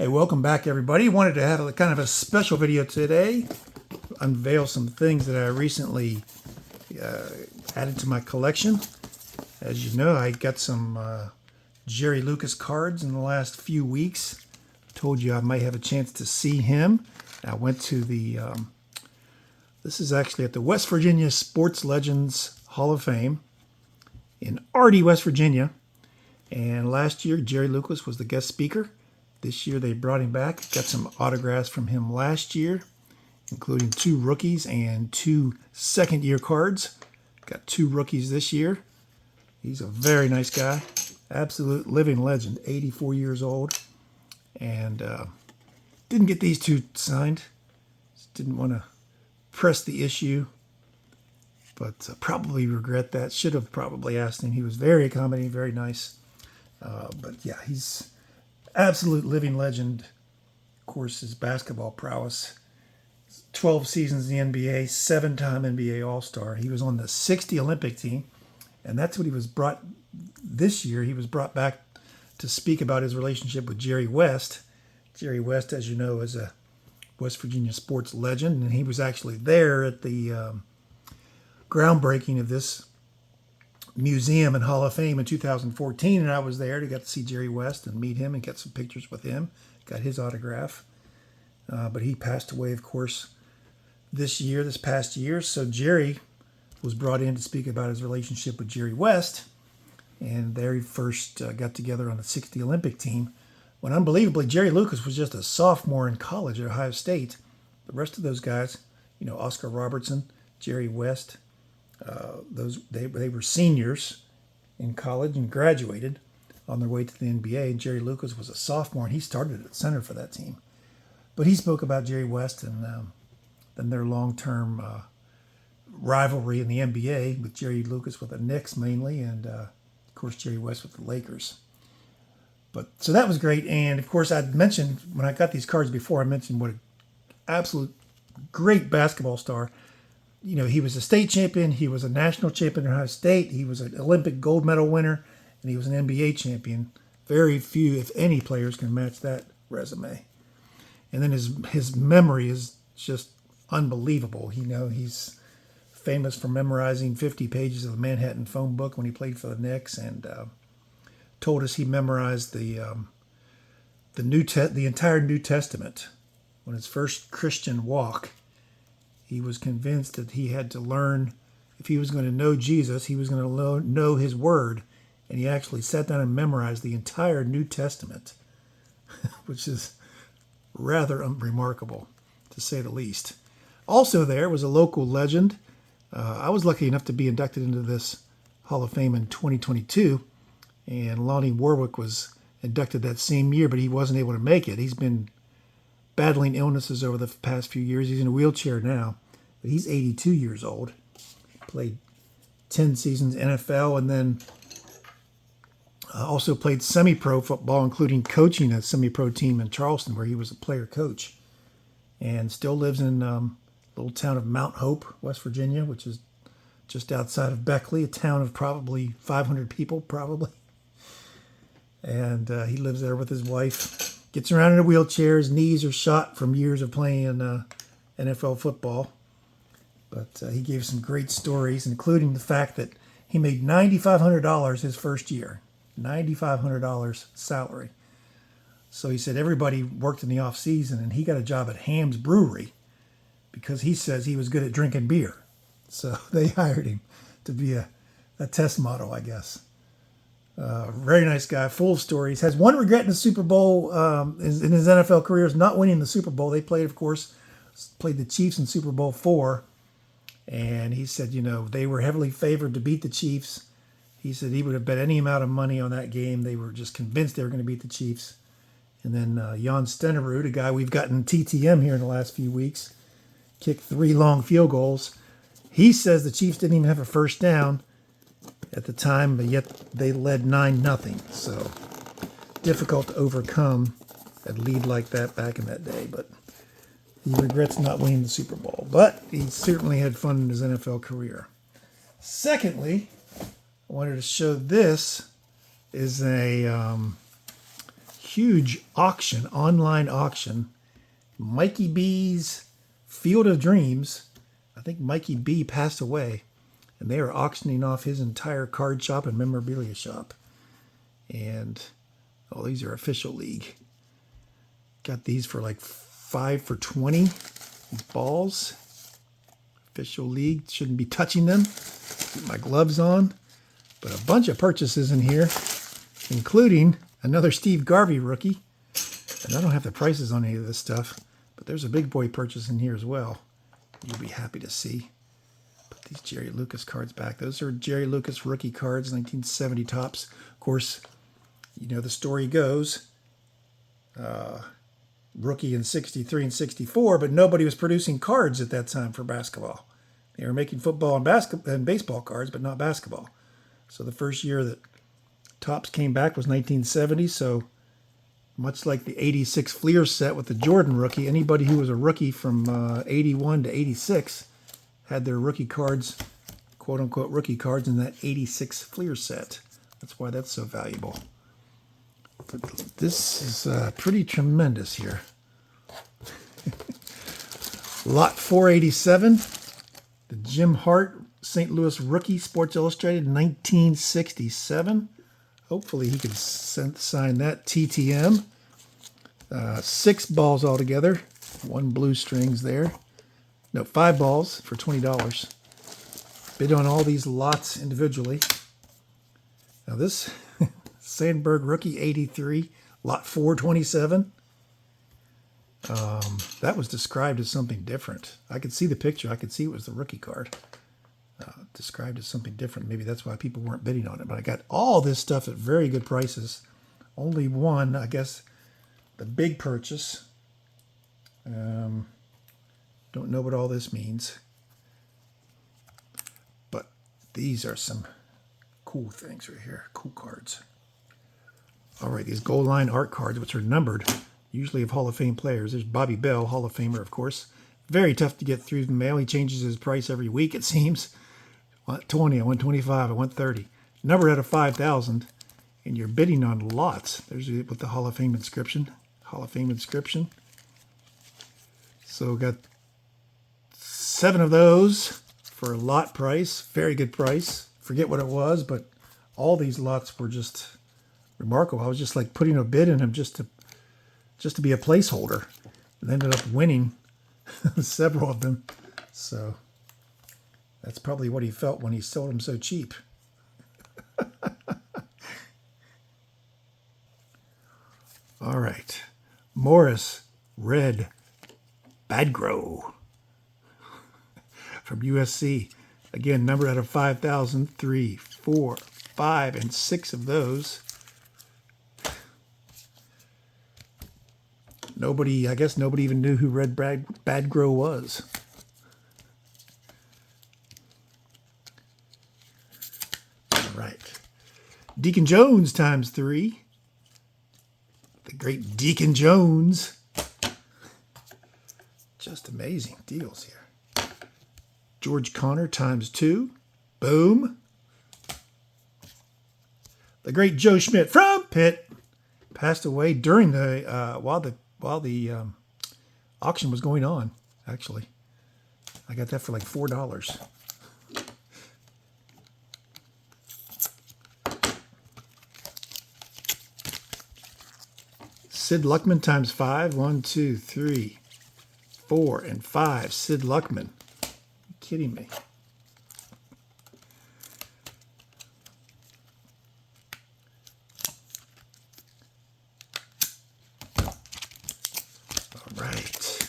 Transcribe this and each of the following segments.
Hey, welcome back, everybody. Wanted to have a kind of a special video today. Unveil some things that I recently added to my collection. As you know, I got some Jerry Lucas cards in the last few weeks. Told you I might have a chance to see him. I went to the, this is actually at the West Virginia Sports Legends Hall of Fame in Arty, West Virginia. And last year, Jerry Lucas was the guest speaker. This year they brought him back. Got some autographs from him last year, including 2 rookies and 2 second-year cards. Got 2 rookies this year. He's a very nice guy. Absolute living legend, 84 years old. And didn't get these 2 signed. Just didn't want to press the issue. But probably regret that. Should have probably asked him. He was very accommodating, very nice. But yeah, he's absolute living legend. Of course, his basketball prowess. 12 seasons in the NBA, 7-time NBA All-Star. He was on the 60 Olympic team, and that's what he was brought this year. He was brought back to speak about his relationship with Jerry West. Jerry West, as you know, is a West Virginia sports legend, and he was actually there at the groundbreaking of this museum and Hall of Fame in 2014, and I was there to get to see Jerry West and meet him and get some pictures with him. Got his autograph. But he passed away, of course, this past year. So Jerry was brought in to speak about his relationship with Jerry West, and they first got together on the 60 Olympic team when, unbelievably, Jerry Lucas was just a sophomore in college at Ohio State. The rest of those guys, you know, Oscar Robertson, Jerry West, they were seniors in college and graduated on their way to the NBA. And Jerry Lucas was a sophomore, and he started at center for that team. But he spoke about Jerry West and then their long-term rivalry in the NBA with Jerry Lucas with the Knicks mainly, and of course Jerry West with the Lakers. But so that was great. And of course, I'd mentioned when I got these cards before, I mentioned what an absolute great basketball star. You know, he was a state champion. He was a national champion at Ohio State. He was an Olympic gold medal winner, and he was an NBA champion. Very few, if any, players can match that resume. And then his memory is just unbelievable. You know, he's famous for memorizing 50 pages of the Manhattan phone book when he played for the Knicks, and told us he memorized the entire New Testament on his first Christian walk. He was convinced that he had to learn, if he was going to know Jesus, he was going to know his word. And he actually sat down and memorized the entire New Testament, which is rather remarkable, to say the least. Also there was a local legend. I was lucky enough to be inducted into this Hall of Fame in 2022. And Lonnie Warwick was inducted that same year, but he wasn't able to make it. He's been battling illnesses over the past few years. He's in a wheelchair now, but he's 82 years old. Played 10 seasons NFL, and then also played semi-pro football, including coaching a semi-pro team in Charleston, where he was a player coach, and still lives in a little town of Mount Hope, West Virginia, which is just outside of Beckley, a town of probably 500 people, probably. And he lives there with his wife. Gets around in a wheelchair. His knees are shot from years of playing NFL football. But he gave some great stories, including the fact that he made $9,500 his first year. $9,500 salary. So he said everybody worked in the off season, and he got a job at Ham's Brewery because he says he was good at drinking beer. So they hired him to be a test model, I guess. Very nice guy, full of stories. Has one regret in the Super Bowl in his NFL career is not winning the Super Bowl. They played the Chiefs in Super Bowl IV. And he said, you know, they were heavily favored to beat the Chiefs. He said he would have bet any amount of money on that game. They were just convinced they were going to beat the Chiefs. And then Jan Stenerud, a guy we've gotten TTM here in the last few weeks, kicked 3 long field goals. He says the Chiefs didn't even have a first down at the time, but yet they led 9-0. So difficult to overcome a lead like that back in that day. But he regrets not winning the Super Bowl. But he certainly had fun in his NFL career. Secondly, I wanted to show this is a huge auction, online auction. Mikey B's Field of Dreams. I think Mikey B passed away, and they are auctioning off his entire card shop and memorabilia shop. And, oh, these are official league. Got these for like 5 for 20 balls. Official league, shouldn't be touching them. Get my gloves on. But a bunch of purchases in here, including another Steve Garvey rookie. And I don't have the prices on any of this stuff, but there's a big boy purchase in here as well. You'll be happy to see. Put these Jerry Lucas cards back. Those are Jerry Lucas rookie cards, 1970 tops. Of course, you know the story goes. Rookie in 63 and 64, but nobody was producing cards at that time for basketball. They were making football and baseball cards, but not basketball. So the first year that Topps came back was 1970. So much like the 86 Fleer set with the Jordan rookie, anybody who was a rookie from 81 to 86 had their rookie cards, quote unquote rookie cards, in that 86 Fleer set. That's why that's so valuable. But this is pretty tremendous here. Lot 487, the Jim Hart St. Louis rookie, Sports Illustrated, 1967. Hopefully he can sign that. TTM. 6 balls altogether. 1 blue strings there. No, 5 balls for $20. Bid on all these lots individually. Now this Sandberg rookie, 83, lot 427. That was described as something different. I could see the picture. I could see it was the rookie card. Described as something different. Maybe that's why people weren't bidding on it. But I got all this stuff at very good prices. Only one, I guess, the big purchase. Don't know what all this means. But these are some cool things right here. Cool cards. All right, these goal line art cards, which are numbered, usually of Hall of Fame players. There's Bobby Bell, Hall of Famer, of course. Very tough to get through the mail. He changes his price every week, it seems. I want 20, I want 25, I want 30. Number out of 5,000, and you're bidding on lots. There's it with the Hall of Fame inscription. Hall of Fame inscription. So got 7 of those for a lot price. Very good price. Forget what it was, but all these lots were just remarkable. I was just like putting a bid in them just to be a placeholder, and ended up winning several of them. So that's probably what he felt when he sold them so cheap. All right, Morris Red Badgrow from USC. Again, number out of 5,000, 3, 4, 5, and 6 of those. I guess nobody even knew who Red Badgrow was. All right. Deacon Jones times 3. The great Deacon Jones. Just amazing deals here. George Connor times 2. Boom. The great Joe Schmidt from Pitt passed away during the while the auction was going on. Actually, I got that for like $4. Sid Luckman times 5. 1, 2, 3, 4, and 5. Sid Luckman. Are you kidding me? All right.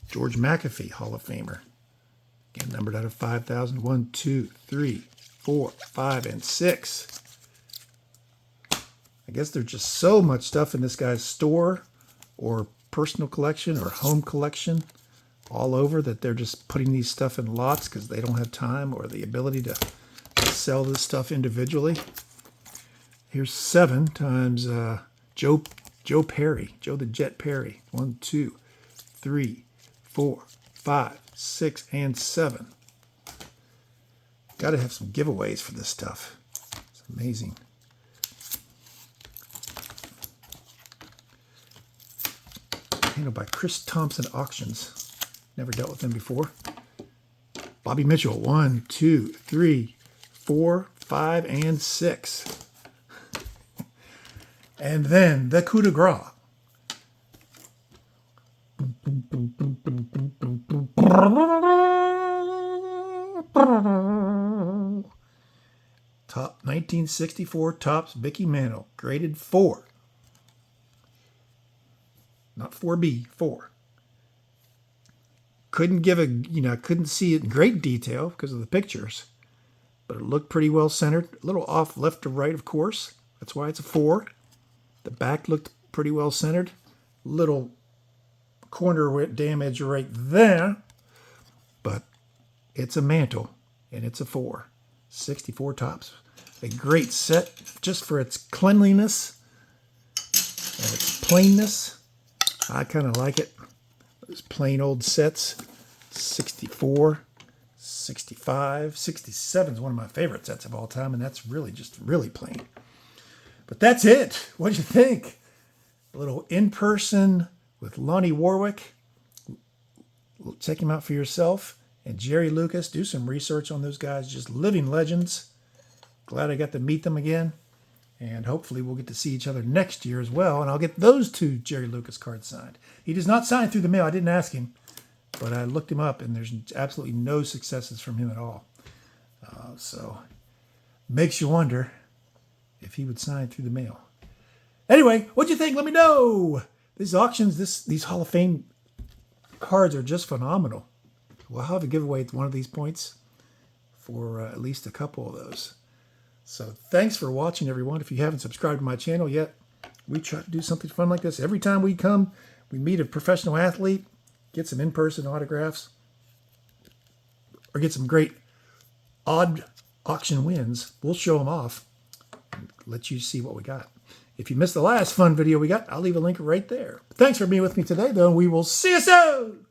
George McAfee, Hall of Famer. Again, numbered out of 5,000. 1, 2, 3, 4, 5, and 6. I guess there's just so much stuff in this guy's store or personal collection or home collection all over that they're just putting these stuff in lots because they don't have time or the ability to sell this stuff individually. Here's 7 times Joe Perry, Joe the Jet Perry. 1, 2, 3, 4, 5, 6, and 7. Got to have some giveaways for this stuff. It's amazing. Handled by Chris Thompson Auctions. Never dealt with them before. Bobby Mitchell, 1, 2, 3, 4, 5, and 6. And then the coup de grace. Top 1964 Topps Mickey Mantle, graded 4. Not 4B, 4. Couldn't give a, couldn't see it in great detail because of the pictures, but it looked pretty well centered. A little off left to right, of course. That's why it's a 4. The back looked pretty well centered. Little corner damage right there, but it's a mantle and it's a 4. 64 Topps. A great set just for its cleanliness and its plainness. I kind of like it. Those plain old sets. 64, 65, 67 is one of my favorite sets of all time, and that's really just really plain. But that's it. What'd you think? A little in-person with Lonnie Warwick. Check him out for yourself. And Jerry Lucas. Do some research on those guys. Just living legends. Glad I got to meet them again. And hopefully we'll get to see each other next year as well. And I'll get those 2 Jerry Lucas cards signed. He does not sign through the mail. I didn't ask him. But I looked him up, and there's absolutely no successes from him at all. So makes you wonder if he would sign through the mail. Anyway, what'd you think? Let me know. These auctions, these Hall of Fame cards are just phenomenal. We'll have a giveaway at one of these points for at least a couple of those. So thanks for watching, everyone. If you haven't subscribed to my channel yet, we try to do something fun like this. Every time we come, we meet a professional athlete, get some in-person autographs, or get some great odd auction wins. We'll show them off and let you see what we got. If you missed the last fun video we got, I'll leave a link right there. Thanks for being with me today, though. We will see you soon.